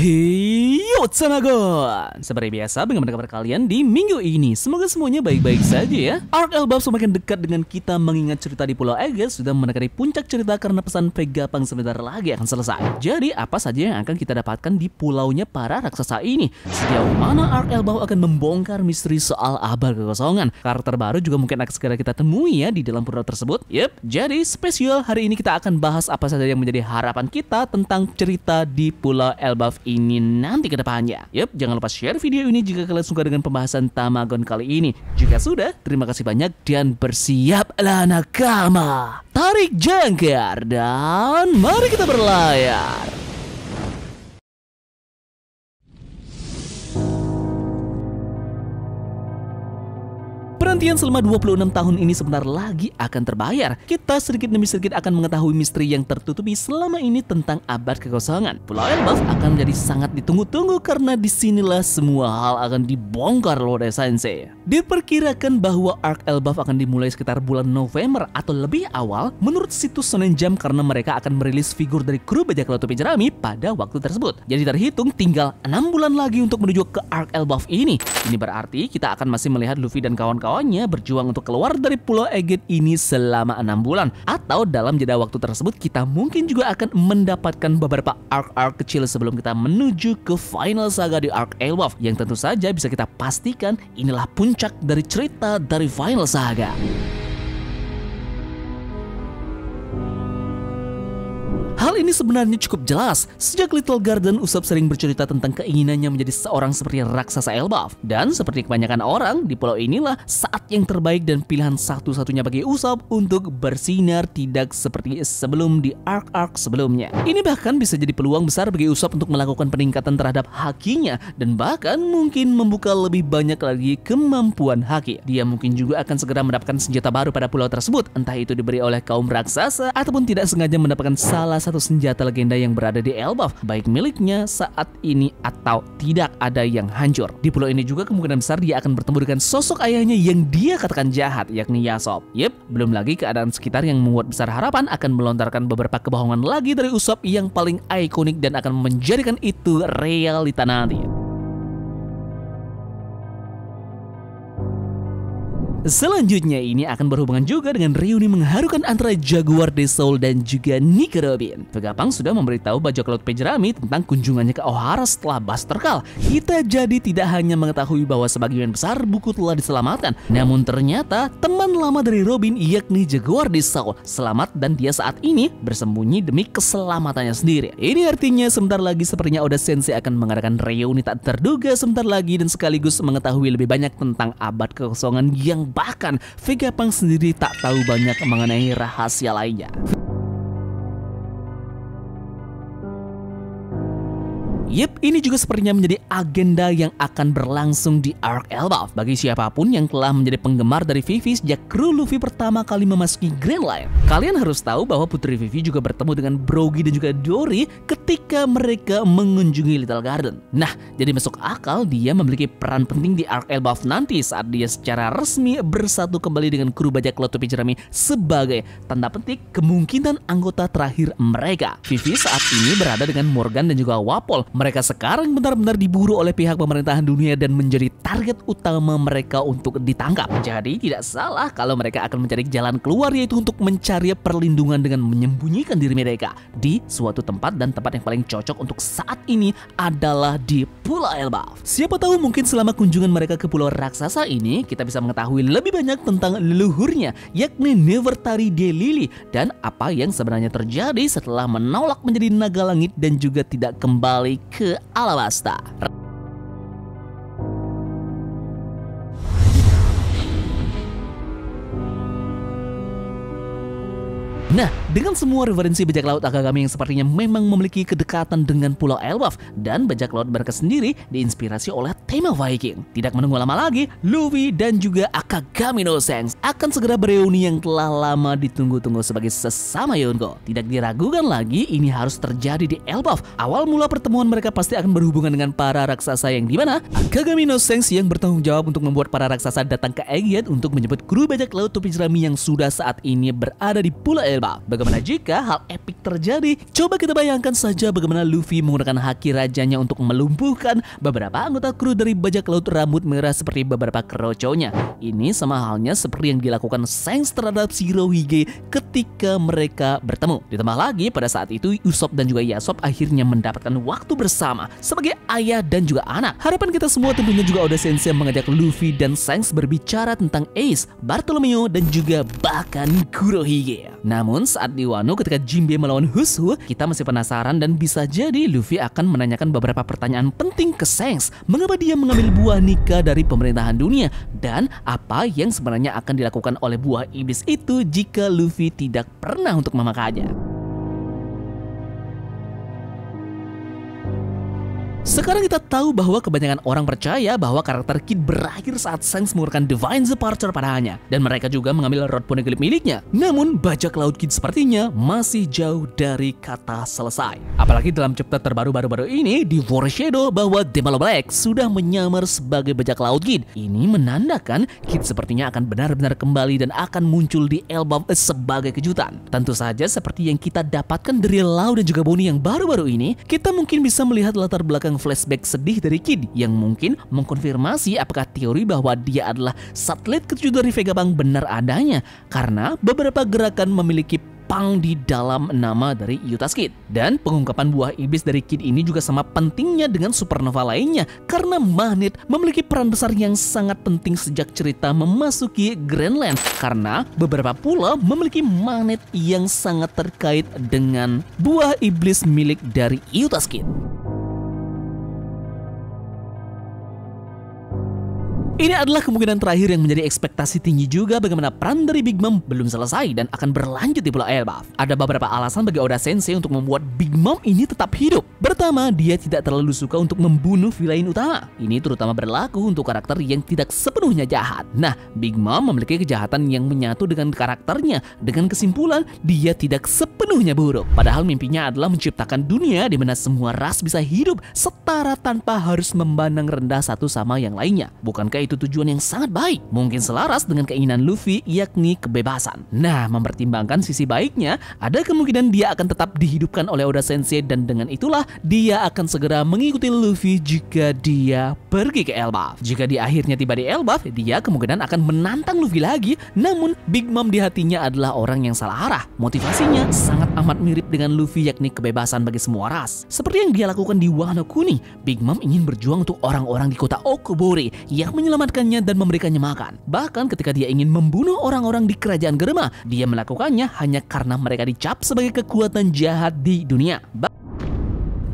Hey, what's up, Agon? Seperti biasa, bagaimana kabar kalian di minggu ini? Semoga semuanya baik-baik saja ya. Ark Elbaf semakin dekat dengan kita mengingat cerita di Pulau Aegis sudah mendekati puncak cerita karena pesan Vegapunk sebentar lagi akan selesai. Jadi, apa saja yang akan kita dapatkan di pulaunya para raksasa ini? Sejauh mana Ark Elbaf akan membongkar misteri soal abad kekosongan? Karakter baru juga mungkin akan segera kita temui ya di dalam pulau tersebut. Yup, jadi spesial hari ini kita akan bahas apa saja yang menjadi harapan kita tentang cerita di Pulau Elbaf ini nanti ke depannya. Yup, jangan lupa share video ini jika kalian suka dengan pembahasan Tamagon kali ini. Jika sudah, terima kasih banyak dan bersiaplah nakama. Tarik jangkar dan mari kita berlayar. Penantian selama 26 tahun ini sebentar lagi akan terbayar. Kita sedikit demi sedikit akan mengetahui misteri yang tertutupi selama ini tentang abad kekosongan. Pulau Elbaf akan menjadi sangat ditunggu-tunggu karena disinilah semua hal akan dibongkar Lord Sensei. Diperkirakan bahwa Ark Elbaf akan dimulai sekitar bulan November atau lebih awal menurut situs Shonen Jump karena mereka akan merilis figur dari kru bajak laut topi jerami pada waktu tersebut. Jadi terhitung tinggal 6 bulan lagi untuk menuju ke Ark Elbaf ini. Ini berarti kita akan masih melihat Luffy dan kawan-kawan berjuang untuk keluar dari Pulau Aegis ini selama 6 bulan. Atau dalam jeda waktu tersebut kita mungkin juga akan mendapatkan beberapa arc-arc kecil sebelum kita menuju ke final saga di Ark Elbaf yang tentu saja bisa kita pastikan inilah puncak dari cerita dari final saga. Hal ini sebenarnya cukup jelas. Sejak Little Garden, Usopp sering bercerita tentang keinginannya menjadi seorang seperti raksasa Elbaf. Dan seperti kebanyakan orang, di pulau inilah saat yang terbaik dan pilihan satu-satunya bagi Usopp untuk bersinar tidak seperti sebelum di arc-arc sebelumnya. Ini bahkan bisa jadi peluang besar bagi Usopp untuk melakukan peningkatan terhadap hakinya dan bahkan mungkin membuka lebih banyak lagi kemampuan haki. Dia mungkin juga akan segera mendapatkan senjata baru pada pulau tersebut, entah itu diberi oleh kaum raksasa ataupun tidak sengaja mendapatkan salah satu senjata legenda yang berada di Elbaf, baik miliknya saat ini atau tidak ada yang hancur. Di pulau ini juga kemungkinan besar dia akan bertemu dengan sosok ayahnya yang dia katakan jahat, yakni Yasop. Yep, belum lagi keadaan sekitar yang membuat besar harapan akan melontarkan beberapa kebohongan lagi dari Usopp yang paling ikonik dan akan menjadikan itu realita nanti. Selanjutnya ini akan berhubungan juga dengan reuni mengharukan antara Jaguar de Soul dan juga Nick Robin. Vegapunk sudah memberitahu bajak laut Jerami tentang kunjungannya ke Ohara setelah Buster Call. Kita jadi tidak hanya mengetahui bahwa sebagian besar buku telah diselamatkan, namun ternyata teman lama dari Robin yakni Jaguar de Soul selamat dan dia saat ini bersembunyi demi keselamatannya sendiri. Ini artinya sebentar lagi sepertinya Oda Sensei akan mengadakan reuni tak terduga sebentar lagi dan sekaligus mengetahui lebih banyak tentang abad kekosongan yang bahkan Vegapunk sendiri tak tahu banyak mengenai rahasia lainnya. Yep, ini juga sepertinya menjadi agenda yang akan berlangsung di Ark Elbaf. Bagi siapapun yang telah menjadi penggemar dari Vivi sejak kru Luffy pertama kali memasuki Grand Line, kalian harus tahu bahwa Putri Vivi juga bertemu dengan Brogy dan juga Dory ketika mereka mengunjungi Little Garden. Nah, jadi masuk akal dia memiliki peran penting di Ark Elbaf nanti saat dia secara resmi bersatu kembali dengan kru bajak laut topi jerami sebagai tanda petik kemungkinan anggota terakhir mereka. Vivi saat ini berada dengan Morgan dan juga Wapol. Mereka sekarang benar-benar diburu oleh pihak pemerintahan dunia dan menjadi target utama mereka untuk ditangkap. Jadi tidak salah kalau mereka akan mencari jalan keluar, yaitu untuk mencari perlindungan dengan menyembunyikan diri mereka di suatu tempat, dan tempat yang paling cocok untuk saat ini adalah di Pulau Elbaf. Siapa tahu mungkin selama kunjungan mereka ke pulau raksasa ini kita bisa mengetahui lebih banyak tentang leluhurnya, yakni Nefertari de Lily, dan apa yang sebenarnya terjadi setelah menolak menjadi naga langit dan juga tidak kembali ke Alabasta. Nah, dengan semua referensi bajak laut Akagami yang sepertinya memang memiliki kedekatan dengan Pulau Elbaf, dan bajak laut mereka sendiri diinspirasi oleh tema Viking. Tidak menunggu lama lagi, Luffy dan juga Akagami no Shanks akan segera bereuni yang telah lama ditunggu-tunggu sebagai sesama Yonko. Tidak diragukan lagi, ini harus terjadi di Elbaf. Awal mula pertemuan mereka pasti akan berhubungan dengan para raksasa yang dimana Akagami no Shanks yang bertanggung jawab untuk membuat para raksasa datang ke Aegis untuk menjemput kru bajak laut topi jerami yang sudah saat ini berada di Pulau Elbaf. Elbaf. Bagaimana jika hal epik terjadi? Coba kita bayangkan saja bagaimana Luffy menggunakan haki rajanya untuk melumpuhkan beberapa anggota kru dari bajak laut rambut merah seperti beberapa keroconya. Ini sama halnya seperti yang dilakukan Shanks terhadap Shirohige ketika mereka bertemu. Ditambah lagi pada saat itu Usopp dan juga Yasop akhirnya mendapatkan waktu bersama sebagai ayah dan juga anak. Harapan kita semua tentunya juga Oda Sensei mengajak Luffy dan Shanks berbicara tentang Ace, Bartolomeo dan juga bahkan Kurohige. Namun saat di Wano ketika Jinbe melawan Hushu, kita masih penasaran dan bisa jadi Luffy akan menanyakan beberapa pertanyaan penting ke Shanks. Mengapa dia mengambil buah nikah dari pemerintahan dunia dan apa yang sebenarnya akan dilakukan oleh buah iblis itu jika Luffy tidak pernah untuk memakannya. Sekarang kita tahu bahwa kebanyakan orang percaya bahwa karakter Kid berakhir saat Shanks mengeluarkan Divine Departure padanya, dan mereka juga mengambil rod poneglyph miliknya. Namun bajak laut Kid sepertinya masih jauh dari kata selesai. Apalagi dalam chapter terbaru baru-baru ini di foreshadow bahwa Demalo Black sudah menyamar sebagai bajak laut Kid. Ini menandakan Kid sepertinya akan benar-benar kembali dan akan muncul di Elbaf sebagai kejutan. Tentu saja seperti yang kita dapatkan dari Law dan juga Bonnie yang baru-baru ini, kita mungkin bisa melihat latar belakang flashback sedih dari Kid yang mungkin mengkonfirmasi apakah teori bahwa dia adalah satelit ketujuh dari Vegapunk benar adanya, karena beberapa gerakan memiliki pang di dalam nama dari Yuta Kid. Dan pengungkapan buah iblis dari Kid ini juga sama pentingnya dengan supernova lainnya, karena magnet memiliki peran besar yang sangat penting sejak cerita memasuki Greenland, karena beberapa pulau memiliki magnet yang sangat terkait dengan buah iblis milik dari Yuta Kid. Ini adalah kemungkinan terakhir yang menjadi ekspektasi tinggi juga bagaimana peran dari Big Mom belum selesai dan akan berlanjut di Pulau Elbaf. Ada beberapa alasan bagi Oda Sensei untuk membuat Big Mom ini tetap hidup. Pertama, dia tidak terlalu suka untuk membunuh villain utama. Ini terutama berlaku untuk karakter yang tidak sepenuhnya jahat. Nah, Big Mom memiliki kejahatan yang menyatu dengan karakternya. Dengan kesimpulan, dia tidak sepenuhnya buruk. Padahal mimpinya adalah menciptakan dunia di mana semua ras bisa hidup setara tanpa harus memandang rendah satu sama yang lainnya. Bukankah itu tujuan yang sangat baik? Mungkin selaras dengan keinginan Luffy, yakni kebebasan. Nah, mempertimbangkan sisi baiknya, ada kemungkinan dia akan tetap dihidupkan oleh Oda Sensei dan dengan itulah dia akan segera mengikuti Luffy jika dia pergi ke Elbaf. Jika di akhirnya tiba di Elbaf, dia kemungkinan akan menantang Luffy lagi, namun Big Mom di hatinya adalah orang yang salah arah. Motivasinya sangat amat mirip dengan Luffy, yakni kebebasan bagi semua ras. Seperti yang dia lakukan di Wano Kuni, Big Mom ingin berjuang untuk orang-orang di kota Okobore yang menyelamatkannya dan memberikannya makan. Bahkan ketika dia ingin membunuh orang-orang di kerajaan Germa, dia melakukannya hanya karena mereka dicap sebagai kekuatan jahat di dunia.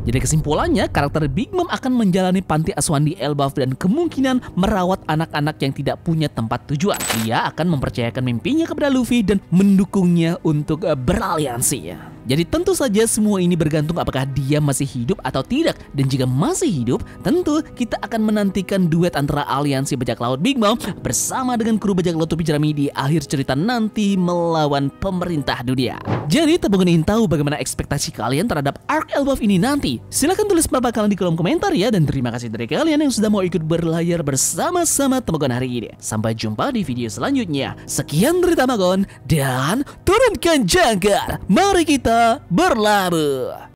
Jadi kesimpulannya, karakter Big Mom akan menjalani panti asuhan di Elbaf dan kemungkinan merawat anak-anak yang tidak punya tempat tujuan. Dia akan mempercayakan mimpinya kepada Luffy dan mendukungnya untuk beraliansi. Jadi tentu saja semua ini bergantung apakah dia masih hidup atau tidak. Dan jika masih hidup, tentu kita akan menantikan duet antara aliansi bajak laut Big Mom bersama dengan kru bajak laut Topi Jerami di akhir cerita nanti melawan pemerintah dunia. Jadi teman-teman ingin tahu bagaimana ekspektasi kalian terhadap arc Elbaf ini nanti? Silahkan tulis pendapat kalian di kolom komentar ya. Dan terima kasih dari kalian yang sudah mau ikut berlayar bersama-sama Tamagon hari ini. Sampai jumpa di video selanjutnya. Sekian dari Tamagon dan turunkan jangkar. Mari kita berlabuh.